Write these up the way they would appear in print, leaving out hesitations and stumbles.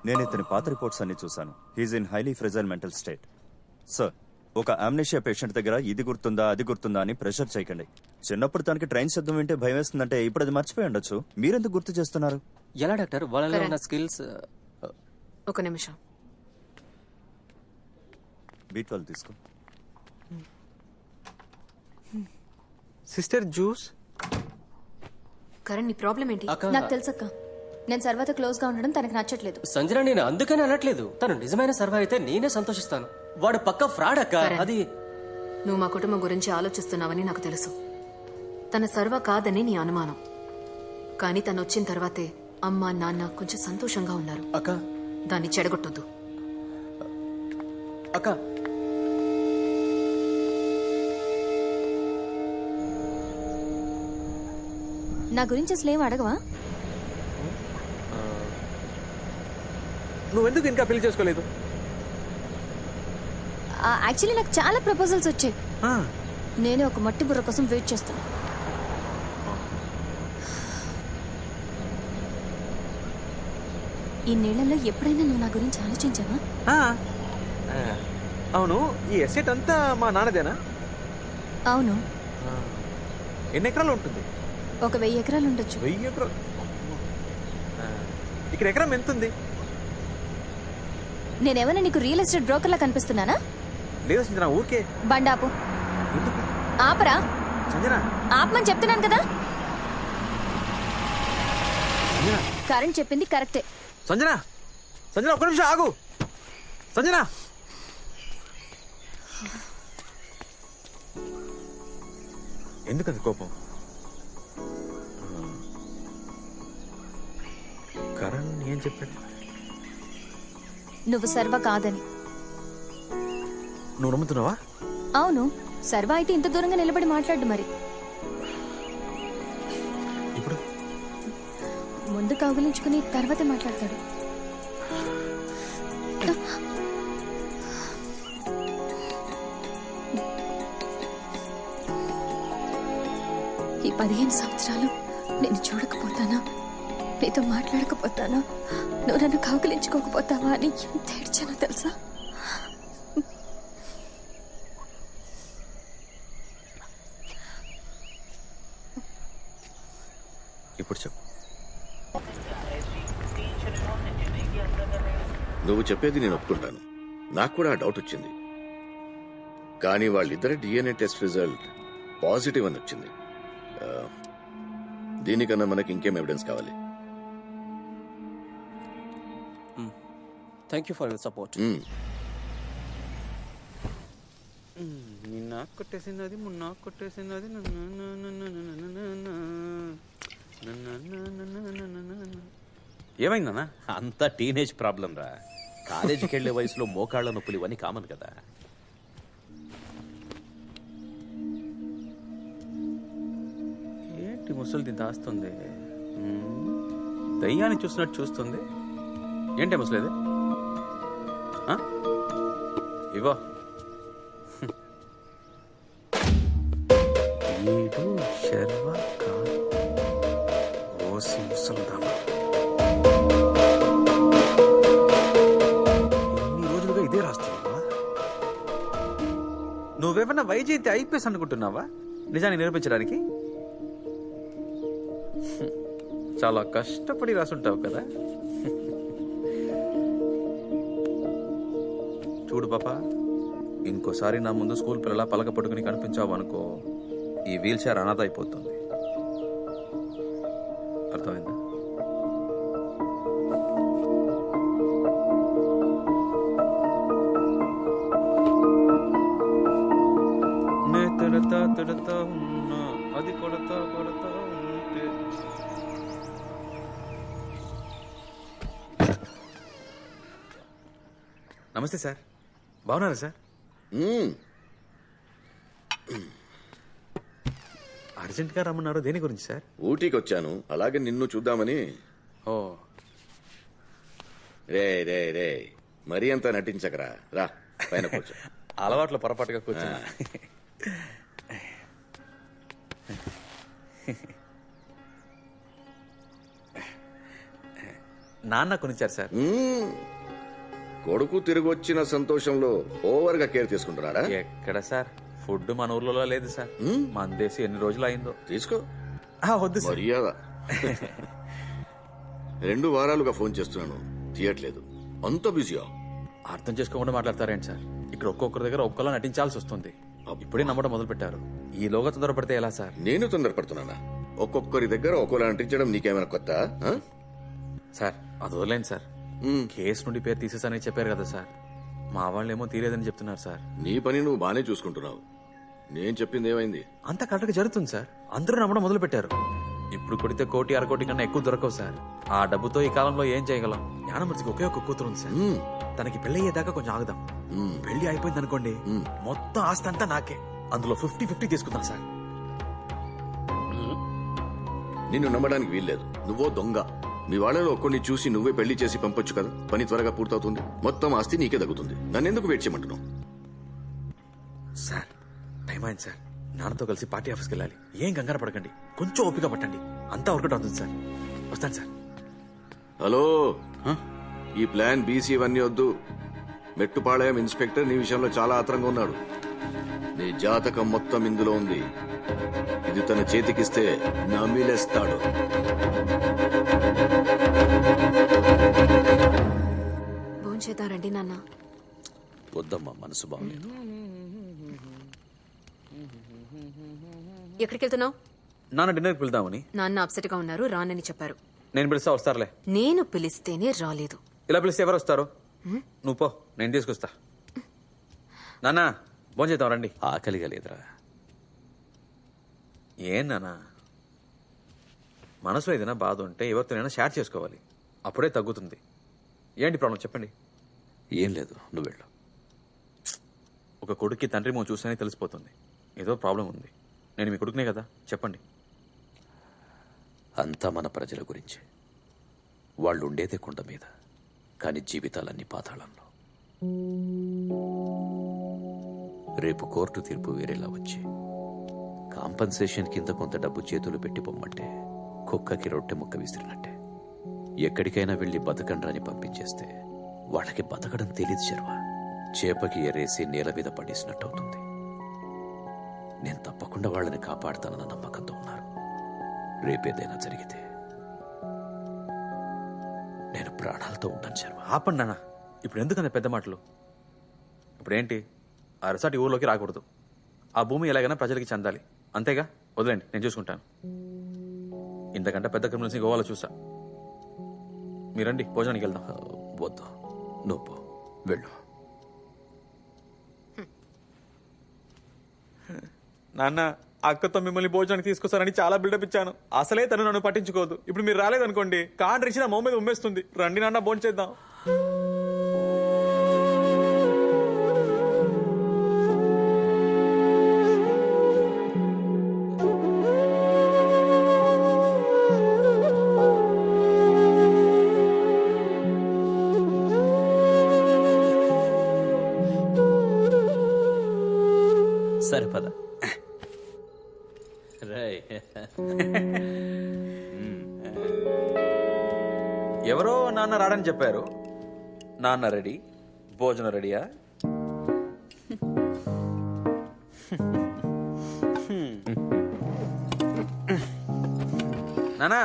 నేను ఇతని పాత రిపోర్ట్స్ అన్ని చూశాను. He is in highly fragile mental state. Sir, ఒక అమ్నేషియా పేషెంట్ దగ్గర ఇది గుర్తుందా అది గుర్తుందా అని ప్రెషర్ చేయకండి. చిన్నప్పుడు తనకి ట్రైన్ శబ్దం వింటే భయం వేస్తుందంటే ఇప్పుడు అది మర్చిపోయి ఉండొచ్చు. మీరెందుకు గుర్తు చేస్తున్నారు? ఎలా డాక్టర్ వాళ్ళలో ఉన్న స్కిల్స్? ఒక నిమిషం. B12 తీసుకో. Sister juice. కరణ్, నీ ప్రాబ్లం ఏంటి? నాకు తెలుసక్క, నేను సర్వతో క్లోజ్ గా ఉండడం తనకు నచ్చట్లేదు. సంజన, నేను అందుకని అనట్లేదు. తను నిజమైన సర్వ అయితే నేనే సంతోషిస్తాను. వాడు పక్క ఫ్రాడ్ అక్క. అది నువ్వు మా కుటుంబం గురించి ఆలోచిస్తున్నావని నాకు తెలుసు. తన సర్వ కాదని నీ అనుమానం. కానీ తను వచ్చిన తర్వాతే అమ్మ నాన్న కొంచెం సంతోషంగా ఉన్నారు. అక్క, దాన్ని చెడగొట్టొద్దు. అక్క, నా గురించి అసలు ఏం అడగవా? నువ్వెందుకు ఇంకా పెళ్లి చేసుకోలేదు? యాక్చువల్లీ నాకు చాలా ప్రపోజల్స్ వచ్చాయి. నేనే ఒక మట్టి బుర్ర కోసం వెయిట్ చేస్తాను. ఈ నెలలో ఎప్పుడైనా నువ్వు నా గురించి ఆలోచించావా? అవును, ఈ ఎస్టేట్ అంతా మా నాన్నదేనా? అవును. ఎన్ని ఎకరాలు ఉంటుంది? ఒక 1000 ఎకరాలు ఉండొచ్చు. 1000 ఎకరాలు? ఇక్కడ ఎకరం ఎంత ఉంది? నేనేమైనా నీకు రియల్ ఎస్టేట్ బ్రోకర్ లా కనిపిస్తున్నానా? లేదు సంజన, ఊరికే. బండాపు. ఆపరా. సంజన, ఆపమని చెప్తున్నాను కదా. కరెంట్ చెప్పింది కరెక్టే. సంజన, సంజన ఒక్క నిమిషం ఆగు. సంజన, ఎందుకంత కోపం? కరణ్ ఏం చెప్పాడు? నువ్వు సర్వ కాదని. నువ్వు నమ్ముతున్నావా? అవును, సర్వ అయితే ఇంత దూరంగా నిలబడి మాట్లాడు. మరి ఇప్పుడు ముందు కౌగిలించుకుని తర్వాతే మాట్లాడతాడు. ఈ 15 సంవత్సరాలు నేను చూడకపోతానా, నీతో మాట్లాడకపోతానా, నువ్వు నన్ను కౌగిలించుకోకపోతావా అని ఎంత ఏడ్చానో తెలుసా? ఇప్పుడు చెప్పు. నువ్వు చెప్పేది నేను ఒప్పుకుంటాను. నాకు కూడా ఆ డౌట్ వచ్చింది. కానీ వాళ్ళిద్దరి DNA టెస్ట్ రిజల్ట్ పాజిటివ్ అని వచ్చింది. దీనికన్నా మనకి ఇంకేం ఎవిడెన్స్ కావాలి? Thank you for your support. నిన్న కొట్టేసినది, మొన్న కొట్టేసినది. ఏమైందన్నా? అంతా టీనేజ్ ప్రాబ్లం రా. కాలేజీకి వెళ్లే వయసులో మోకాళ్ల నొప్పులు ఇవన్నీ కామన్ కదా. ఏంటి ముసలిది దాస్తుంది? దయ్యాన్ని చూసినట్టు చూస్తుంది. ఏంటి ముసలిది? ఇవో వీడు శర్వ కాదు, ఓసి ముసలిదామా. ఇన్ని రోజులుగా ఇదే రాస్తున్నావా? నువ్వేమన్నా వైజయంతి ఐపీఎస్ అనుకుంటున్నావా నిజాన్ని నిరూపించడానికి? చాలా కష్టపడి రాసుంటావు కదా. చూడు పాప, ఇంకోసారి నా ముందు స్కూల్ పిల్లలా పలక పట్టుకుని కనిపించావు అనుకో, ఈ వీల్ చైర్ అనాథ అయిపోతుంది. అర్థమైందా? నే తిడతా తిడతా ఉన్నా, అది కొడతా కొడతా ఉంటే. నమస్తే సార్, బాగున్నారా సార్? అర్జెంట్ గా రమ్మన్నారు, దేని గురించి సార్? ఊటీకి వచ్చాను, అలాగే నిన్ను చూద్దామని. ఓ, రే రే రే, మరీ అంతా నటించకరా, రా పైన కూర్చో. అలవాట్లో పొరపాటుగా కూర్చున్నా. నాన్న కొనిచ్చారు సార్. కొడుకు తిరిగి వచ్చిన సంతోషంలో ఓవర్ గా కేర్ తీసుకుంటున్నారా? ఎక్కడ సార్, ఫుడ్ మన ఊర్లో లేదు సార్. మన దేశం ఎన్ని రోజులు అయిందో. తీసుకో. వద్దు సార్. మర్యాద. 2 వారాలుగా ఫోన్ చేస్తున్నాను, తీయట్లేదు. అంత బిజీయా? అర్థం చేసుకోకుండా మాట్లాడతారేంటి సార్? ఇక్కడ ఒక్కొక్కరి దగ్గర ఒక్కోలా నటించాల్సి వస్తుంది. ఇప్పుడే నమ్మడం మొదలు పెట్టారు. ఈలోగా తొందరపడితే ఎలా సార్? నేను తొందరపడుతున్నానా? ఒక్కొక్కరి దగ్గర ఒక్కోలా నటించడం నీకేమైనా కొత్త? సార్ అది వదిలేండి సార్. కేసు నుండి పేరు తీసేసానని చెప్పారు కదా సార్. మా వాళ్ళేమో తీరేదని చెప్తున్నారు సార్. నీ పని నువ్వు బానే చూసుకుంటున్నావు. నేను చెప్పింది ఏమైంది? అంతా కరెక్ట్ గా జరుగుతుంది సార్. అందరూ నమ్మడం మొదలు పెట్టారు. ఇప్పుడు కొడితే 1-1.5 కోటి కన్నా ఎక్కువ దొరకవు సార్. ఆ డబ్బుతో ఈ కాలంలో ఏం చేయగలం? జ్ఞానమూర్తికి ఒకే ఒక కూతురు ఉంది సార్. తనకి పెళ్లి అయ్యేదాకా కొంచెం ఆగుదాం. పెళ్లి అయిపోయింది అనుకోండి, మొత్తం ఆస్తి అంతా నాకే. అందులో 50-50 తీసుకుందాం సార్. నిన్ను నమ్మడానికి వీల్లేదు. నువ్వో దొంగ. మీ వాళ్ళలో ఒక్కడిని చూసి నువ్వే పెళ్లి చేసి పంపొచ్చు కదా. పని త్వరగా పూర్తవుతుంది, మొత్తం ఆస్తి నీకే తగ్గుతుంది. నన్నెందుకు వెయిట్ చేయమంటున్నావు? సార్ టైం అయింది సార్. నాన్నతో కలిసి పార్టీ ఆఫీస్కి వెళ్ళాలి. ఏం కంగారు పడకండి, కొంచెం ఓపిక పట్టండి, అంతా వర్కౌట్ అవుతుంది సార్. వస్తాను సార్. హలో, ఈ ప్లాన్ బీసీ ఇవన్నీ వద్దు. మెట్టుపాళయం ఇన్స్పెక్టర్ నీ విషయంలో చాలా ఆత్రంగా ఉన్నాడు. నీ జాతకం మొత్తం ఇందులో ఉంది. ఇది తన చేతికిస్తే నమిలేస్తాడు. భోంచేద్దారండి నాన్న. వద్దమ్మా, మనసు బాగలేదు. ఎక్కడికి వెళ్తున్నావు? నాన్న డిన్నర్కి వెళ్దామని. నాన్న అప్సెట్ గా ఉన్నారు, రానని చెప్పారు. నేను పిలిస్తే వస్తారులే. నేను పిలిస్తేనే రాలేదు. ఇలా పిలిస్తే ఎవరు వస్తారు? నువ్వు పో, నేను తీసుకొస్తా. నాన్న భోంచేద్దాం రండి. ఆకలిగా లేదురా. ఏం నాన్న, మనసులో ఏదైనా బాధ ఉంటే ఎవరితోనైనా షేర్ చేసుకోవాలి, అప్పుడే తగ్గుతుంది. ఏంటి ప్రాబ్లం చెప్పండి. ఏం లేదు, నువ్వు వెళ్ళు. ఒక కొడుక్కి తండ్రి మో చూస్తేనే తెలిసిపోతుంది ఏదో ప్రాబ్లం ఉంది. నేను మీ కొడుకునే కదా, చెప్పండి. అంతా మన ప్రజల గురించి. వాళ్ళు ఉండేదే కొండ మీద, కానీ జీవితాలన్నీ పాతాళంలో. రేపు కోర్టు తీర్పు వేరేలా వచ్చి కాంపన్సేషన్ కింద కొంత డబ్బు చేతులు పెట్టి పొమ్మంటే కుక్కకి రొట్టె ముక్క విసిరినట్టే. ఎక్కడికైనా వెళ్లి బతకండ్రని పంపించేస్తే వాళ్ళకి బతకడం తెలీదు శర్వ. చేపకి ఎరేసి నేల మీద పడేసినట్టు అవుతుంది. నేను తప్పకుండా వాళ్ళని కాపాడుతానన్న నమ్మకంతో ఉన్నారు. రేపేదైనా జరిగితే నేను ప్రాణాలతో ఉంటాను శర్మ. ఆపండి నాన్న, ఇప్పుడు ఎందుకంత పెద్ద మాటలు? ఇప్పుడేంటి, ఆ రిసార్ట్ ఈ ఊర్లోకి రాకూడదు. ఆ భూమి ఎలాగైనా ప్రజలకి చెందాలి, అంతేగా. వదిలేండి, నేను చూసుకుంటాను. ఇంతకంటే పెద్ద క్రిమినల్స్ని గోవాలో చూసా. మీరండి, భోజనానికి వెళ్దాం. వద్దు, నువ్వు పో, వెళ్ళు. నాన్న, అక్కతో మిమ్మల్ని భోజనానికి తీసుకొస్తారని చాలా బిల్డప్ ఇచ్చాను. అసలే తను నన్ను పట్టించుకోదు. ఇప్పుడు మీరు రాలేదనుకోండి, కార్డు రిచి నా మొహం మీద ఉమ్మేస్తుంది. రండి నాన్న, భోంచేద్దాం. సరిపద. ఎవరో నాన్న రాడని చెప్పారు. నాన్న రెడీ, భోజనం రెడీయా? నానా,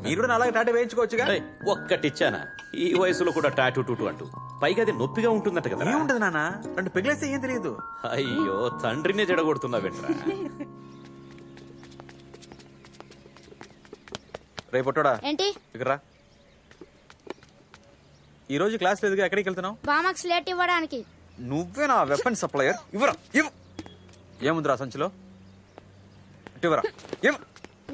మీరు కూడా అలాగే టాటా వేయించుకోవచ్చుగా. ఒక్కటిచ్చానా? ఈ వయసులో కూడా టాటూ టూటు అంటూ, పైగా అది నొప్పిగా ఉంటుందట కదా. ఏముంటది నాన్న, 2 పెగిలేస్తే ఏం తెలియదు. అయ్యో, తండ్రినే జడగొడుతున్నా వెంట్రా. రేపొట్టోడా ఏంటి? ఇక్కడ రా. ఈ రోజు క్లాస్ లేదుగా, ఎక్కడికి వెళ్తున్నావు? బామాక్స్ లేట్ ఇవ్వడానికి. నువ్వే నా వెపన్ సప్లయర్. ఇవ్వరా, ఇవ్వు. ఏముందిరా సంచిలో? ఇవ్వరా, ఇవ్వు.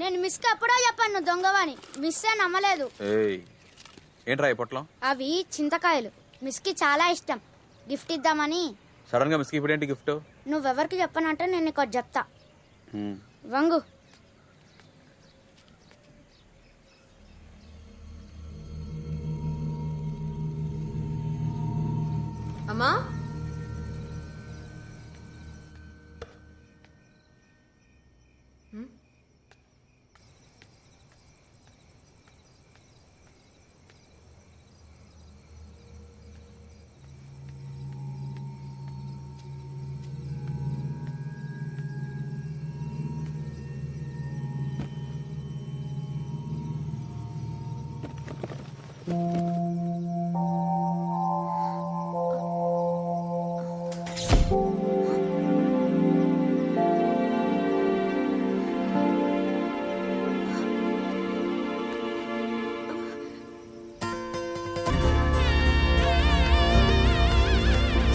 నేను మిస్ కి ఎప్పుడో చెప్పాను దొంగవని. మిస్ ఏ నమ్మలేదు. ఏయ్, ఏంట్రా ఈ పొట్లం? అవి చింతకాయలు. మిస్ కి చాలా ఇష్టం, గిఫ్ట్ ఇద్దామని. సడన్ గా మిస్కి ఇప్పుడు ఏంటి గిఫ్ట్? నువ్వెవరికి చెప్పనంటే నేను నీకు ఒకటి చెప్తా. వంగు. అమ్మా,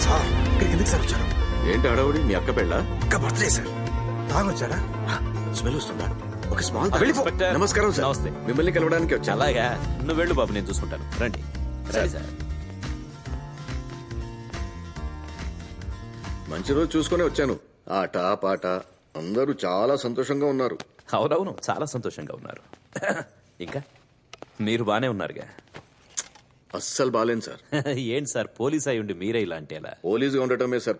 సార్ ఇక్కడికి ఎందుకు సార్ వచ్చారు? ఏంటి హడావుడి? మీ అక్క పెళ్ళ? ఇంకా బర్త్డే సార్. తాగొచ్చారా? స్మెల్ వస్తుందా? ఒక స్మాల్ ఇన్స్పెక్టర్. నమస్కారం సార్. నమస్తే. మిమ్మల్ని కలవడానికి వచ్చా. అలాగా నువ్వు వెళ్ళు బాబు, నేను చూసుకుంటాను. రండి రండి సార్. మంచి రోజు చూసుకునే వచ్చాను. ఆట పాట అందరూ చాలా సంతోషంగా ఉన్నారు. అవునవును, చాలా సంతోషంగా ఉన్నారు. ఇంకా మీరు బానే ఉన్నారుగా? అస్సలు బాలేను సార్. ఏంటి సార్, పోలీస్ అయి ఉండి మీరే ఇలా అంటే ఎలా? పోలీసుగా ఉండటమే సార్